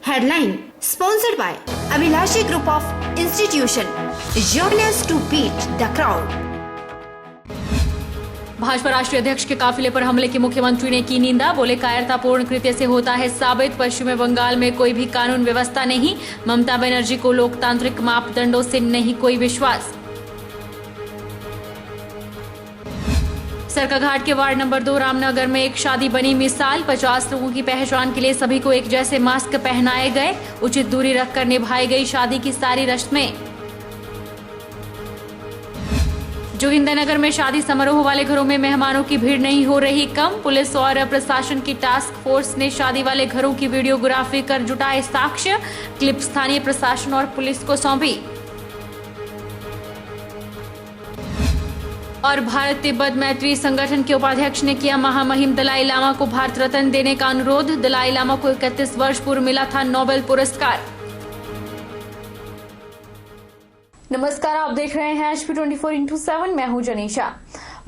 Headline sponsored by Abhilashi Group of Institution. Join us to beat the crowd. Bhajpa राष्ट्रीय अध्यक्ष के काफिले पर हमले की मुख्यमंत्री ने की निंदा। बोले कायरतापूर्ण कृत्य से होता है साबित पश्चिमी बंगाल में कोई भी कानून व्यवस्था नहीं। ममता बनर्जी को लोकतांत्रिक मापदंडों से नहीं कोई विश्वास। सरकाघाट के वार्ड नंबर 2 रामनगर में एक शादी बनी मिसाल। 50 लोगों की पहचान के लिए सभी को एक जैसे मास्क पहनाए गए। उचित दूरी रखकर निभाई गई शादी की सारी रस्में। जोगिंदरनगर में शादी समारोह वाले घरों में मेहमानों की भीड़ नहीं हो रही कम। पुलिस और प्रशासन की टास्क फोर्स ने शादी वाले घरों की वीडियोग्राफी कर जुटाए साक्ष्य। क्लिप स्थानीय प्रशासन और पुलिस को सौंपी। और भारत तिब्बत मैत्री संगठन के उपाध्यक्ष ने किया महामहिम दलाई लामा को भारत रत्न देने का अनुरोध। दलाई लामा को 31 वर्ष पूर्व मिला था नोबेल पुरस्कार। नमस्कार, आप देख रहे हैं HP 24x7। मैं हूं जनीशा।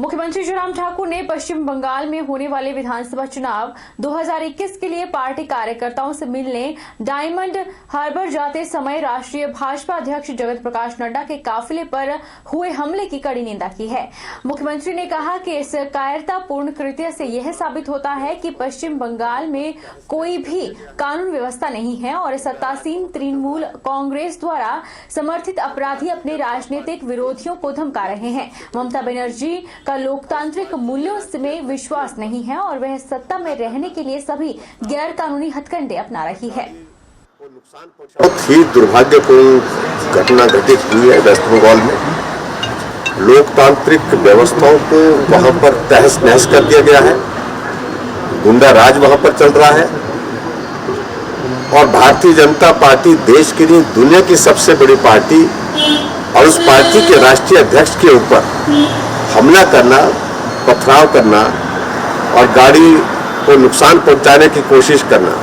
मुख्यमंत्री जयराम ठाकुर ने पश्चिम बंगाल में होने वाले विधानसभा चुनाव 2021 के लिए पार्टी कार्यकर्ताओं से मिलने डायमंड हार्बर जाते समय राष्ट्रीय भाजपा अध्यक्ष जगत प्रकाश नड्डा के काफिले पर हुए हमले की कड़ी निंदा की है। मुख्यमंत्री ने कहा कि इस कायरतापूर्ण कृत्य से यह साबित होता है कि पश्चिम बंगाल में कोई भी कानून व्यवस्था नहीं है और सत्तासीन तृणमूल कांग्रेस द्वारा समर्थित अपराधी अपने राजनीतिक विरोधियों को धमका रहे हैं। ममता बनर्जी का लोकतांत्रिक मूल्यों में विश्वास नहीं है और वह सत्ता में रहने के लिए सभी गैर कानूनी हथकंडे अपना रही है। बहुत ही दुर्भाग्यपूर्ण घटना घटित हुई है वेस्ट बंगाल में। लोकतांत्रिक व्यवस्थाओं को वहां पर तहस नहस कर दिया गया है। गुंडा राज वहां पर चल रहा है और भारतीय जनता पार्टी देश की नहीं दुनिया की सबसे बड़ी पार्टी और उस पार्टी के राष्ट्रीय अध्यक्ष के ऊपर हमला करना, पथराव करना और गाड़ी को नुकसान पहुंचाने की कोशिश करना,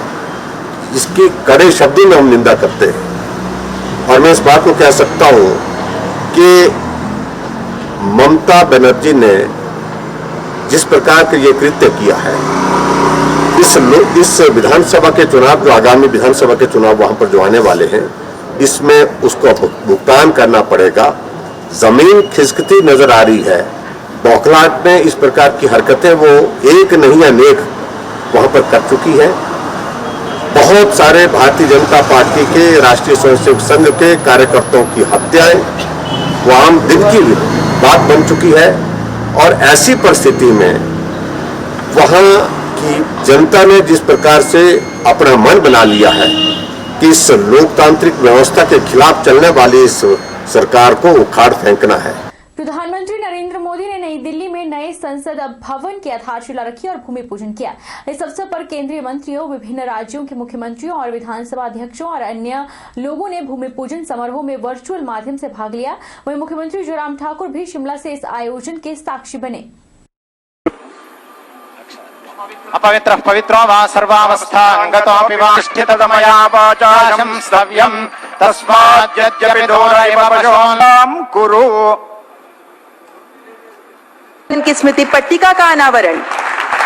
इसकी कड़े शब्दों में हम निंदा करते हैं। और मैं इस बात को कह सकता हूं कि ममता बनर्जी ने जिस प्रकार का ये कृत्य किया है, इस विधानसभा के चुनाव, जो आगामी विधानसभा के चुनाव वहां पर जो आने वाले हैं, इसमें उसको भुगतान करना पड़ेगा। जमीन खिसकती नजर आ रही है। बौखलाहट में इस प्रकार की हरकतें वो एक नहीं अनेक वहां पर कर चुकी है। बहुत सारे भारतीय जनता पार्टी के राष्ट्रीय स्वयंसेवक संघ के कार्यकर्ताओं की हत्याएं वो आम दिन की बात बन चुकी है। और ऐसी परिस्थिति में वहां की जनता ने जिस प्रकार से अपना मन बना लिया है कि इस लोकतांत्रिक व्यवस्था के खिलाफ चलने वाली इस सरकार को उखाड़ फेंकना है। प्रधानमंत्री नरेंद्र मोदी ने नई दिल्ली में नए संसद भवन की आधारशिला रखी और भूमि पूजन किया। इस अवसर पर केंद्रीय मंत्रियों, विभिन्न राज्यों के मुख्यमंत्रियों और विधानसभा अध्यक्षों और अन्य लोगों ने भूमि पूजन समारोह में वर्चुअल माध्यम से भाग लिया। वहीं मुख्यमंत्री जयराम ठाकुर भी शिमला से इस आयोजन के साक्षी बने। अपवित्रः पवित्रो वा सर्वावस्थांगतोऽपि वा स्थिततमया वाचाशं स्तव्यं तस्मात् यद्यपि दोरैव पशूनां कुरु। इनकी स्मृति पट्टिका का अनावरण,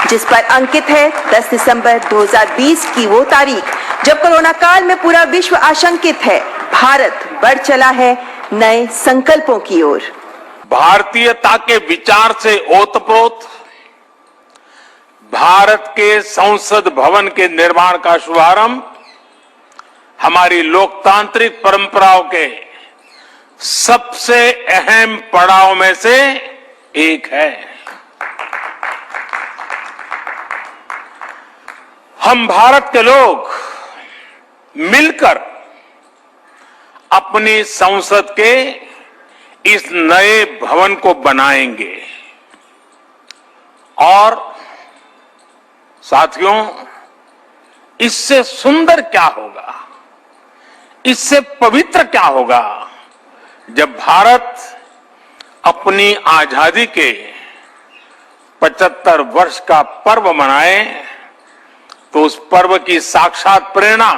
जिस पर अंकित है 10 दिसंबर 2020 की वो तारीख जब कोरोना काल में पूरा विश्व आशंकित है। भारत बढ़ चला है नए संकल्पों की ओर। भारतीयता के विचार से ओतप्रोत भारत के संसद भवन के निर्माण का शुभारंभ हमारी लोकतांत्रिक परंपराओं के सबसे अहम पड़ाव में से एक है। हम भारत के लोग मिलकर अपनी संसद के इस नए भवन को बनाएंगे और साथियों, इससे सुंदर क्या होगा, इससे पवित्र क्या होगा जब भारत अपनी आजादी के 75 वर्ष का पर्व मनाए, तो उस पर्व की साक्षात प्रेरणा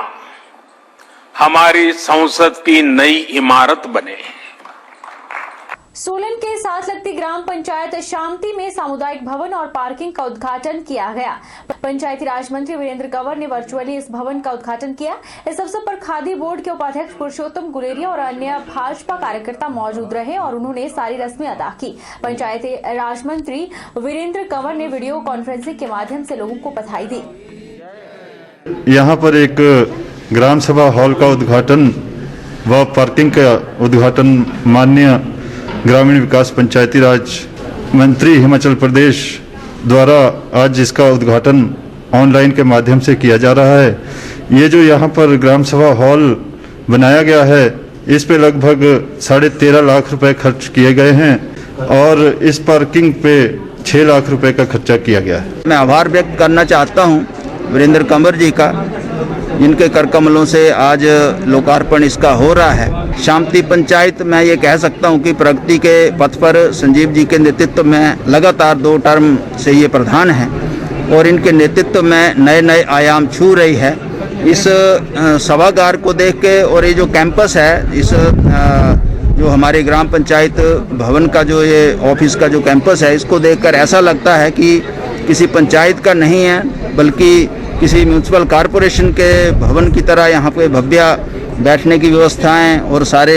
हमारी संसद की नई इमारत बने। सोलन के साथ लगती ग्राम पंचायत शामती में सामुदायिक भवन और पार्किंग का उद्घाटन किया गया। पंचायती राज मंत्री वीरेंद्र कंवर ने वर्चुअली इस भवन का उद्घाटन किया। इस अवसर पर खादी बोर्ड के उपाध्यक्ष पुरुषोत्तम गुलेरिया और अन्य भाजपा कार्यकर्ता मौजूद रहे और उन्होंने सारी रस्में अदा की। पंचायती राज मंत्री वीरेंद्र कंवर ने वीडियो कॉन्फ्रेंसिंग के माध्यम से लोगों को बधाई दी। यहाँ पर एक ग्राम सभा हॉल का उद्घाटन व पार्किंग का उद्घाटन माननीय ग्रामीण विकास पंचायती राज मंत्री हिमाचल प्रदेश द्वारा आज इसका उद्घाटन ऑनलाइन के माध्यम से किया जा रहा है। ये जो यहाँ पर ग्राम सभा हॉल बनाया गया है, इस पे लगभग 13.5 लाख रुपए खर्च किए गए हैं और इस पार्किंग पे 6 लाख रुपए का खर्चा किया गया है। मैं आभार व्यक्त करना चाहता हूँ वीरेंद्र कंवर जी का, जिनके कर कमलों से आज लोकार्पण इसका हो रहा है। शामती पंचायत मैं ये कह सकता हूँ कि प्रगति के पथ पर संजीव जी के नेतृत्व में लगातार 2 टर्म से ये प्रधान हैं और इनके नेतृत्व में नए नए आयाम छू रही है। इस सभागार को देख के और ये जो कैंपस है, इस जो हमारे ग्राम पंचायत भवन का जो ये ऑफिस का जो कैंपस है, इसको देखकर ऐसा लगता है कि किसी पंचायत का नहीं है बल्कि किसी म्यूनसिपल कॉरपोरेशन के भवन की तरह यहाँ पे भव्य बैठने की व्यवस्थाएं और सारे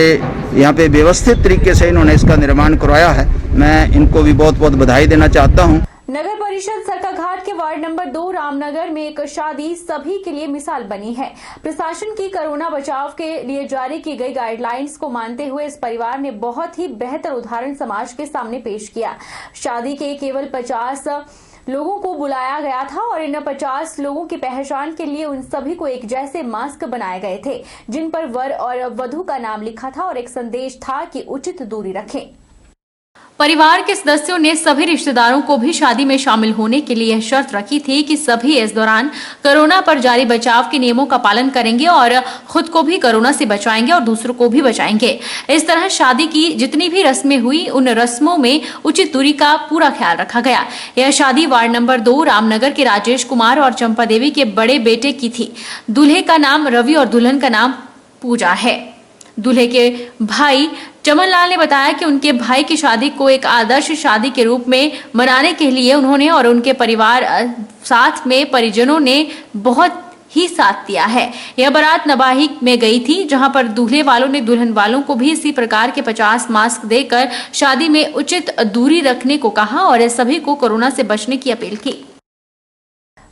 यहाँ पे व्यवस्थित तरीके से इन्होंने इसका निर्माण करवाया है। मैं इनको भी बहुत बहुत बधाई देना चाहता हूँ। नगर परिषद सरकाघाट के वार्ड नंबर 2 रामनगर में एक शादी सभी के लिए मिसाल बनी है। प्रशासन की कोरोना बचाव के लिए जारी की गई गाइडलाइंस को मानते हुए इस परिवार ने बहुत ही बेहतर उदाहरण समाज के सामने पेश किया। शादी के केवल 50 लोगों को बुलाया गया था और इन 50 लोगों की पहचान के लिए उन सभी को एक जैसे मास्क बनाए गए थे, जिन पर वर और वधू का नाम लिखा था और एक संदेश था कि उचित दूरी रखें। परिवार के सदस्यों ने सभी रिश्तेदारों को भी शादी में शामिल होने के लिए यह शर्त रखी थी कि सभी इस दौरान कोरोना पर जारी बचाव के नियमों का पालन करेंगे और खुद को भी कोरोना से बचाएंगे और दूसरों को भी बचाएंगे। इस तरह शादी की जितनी भी रस्में हुई, उन रस्मों में उचित दूरी का पूरा ख्याल रखा गया। यह शादी वार्ड नंबर 2 रामनगर के राजेश कुमार और चंपा देवी के बड़े बेटे की थी। दूल्हे का नाम रवि और दुल्हन का नाम पूजा है। दूल्हे के भाई चमन लाल ने बताया कि उनके भाई की शादी को एक आदर्श शादी के रूप में मनाने के लिए उन्होंने और उनके परिवार साथ में परिजनों ने बहुत ही साथ दिया है। यह बारात नवाही में गई थी, जहां पर दूल्हे वालों ने दुल्हन वालों को भी इसी प्रकार के 50 मास्क देकर शादी में उचित दूरी रखने को कहा और सभी को कोरोना से बचने की अपील की।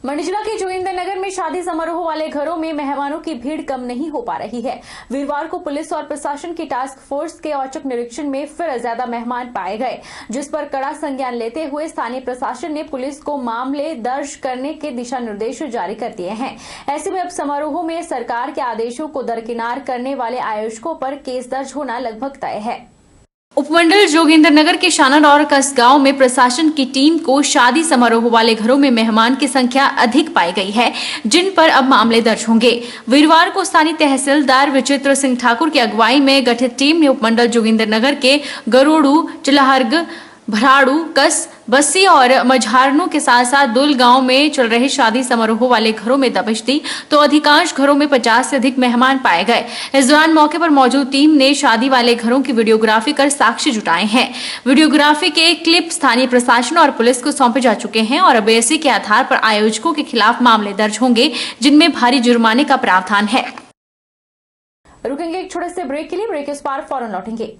मंडी जिला के जोगिंदरनगर में शादी समारोह वाले घरों में मेहमानों की भीड़ कम नहीं हो पा रही है। वीरवार को पुलिस और प्रशासन की टास्क फोर्स के औचक निरीक्षण में फिर ज्यादा मेहमान पाए गए, जिस पर कड़ा संज्ञान लेते हुए स्थानीय प्रशासन ने पुलिस को मामले दर्ज करने के दिशा निर्देश जारी कर दिए हैं। ऐसे में अब समारोहों में सरकार के आदेशों को दरकिनार करने वाले आयोजकों पर केस दर्ज होना लगभग तय है। उपमंडल जोगिंदरनगर के शानर और कसगांव में प्रशासन की टीम को शादी समारोह वाले घरों में मेहमान की संख्या अधिक पाई गई है, जिन पर अब मामले दर्ज होंगे। वीरवार को स्थानीय तहसीलदार विचित्र सिंह ठाकुर की अगुवाई में गठित टीम ने उपमंडल जोगिंदरनगर के गरोड़ू, चिलाहर्ग, भराड़ू, कस, बस्सी और मझारनों के साथ साथ दुल गांव में चल रहे शादी समारोह वाले घरों में दबिश दी, तो अधिकांश घरों में 50 से अधिक मेहमान पाए गए। इस दौरान मौके पर मौजूद टीम ने शादी वाले घरों की वीडियोग्राफी कर साक्ष्य जुटाए हैं। वीडियोग्राफी के क्लिप स्थानीय प्रशासन और पुलिस को सौंपे जा चुके हैं और अब इसी के आधार पर आयोजकों के खिलाफ मामले दर्ज होंगे, जिनमें भारी जुर्माने का प्रावधान है। रुकेंगे एक छोटे से ब्रेक के लिए, ब्रेक के पार फौरन लौटेंगे।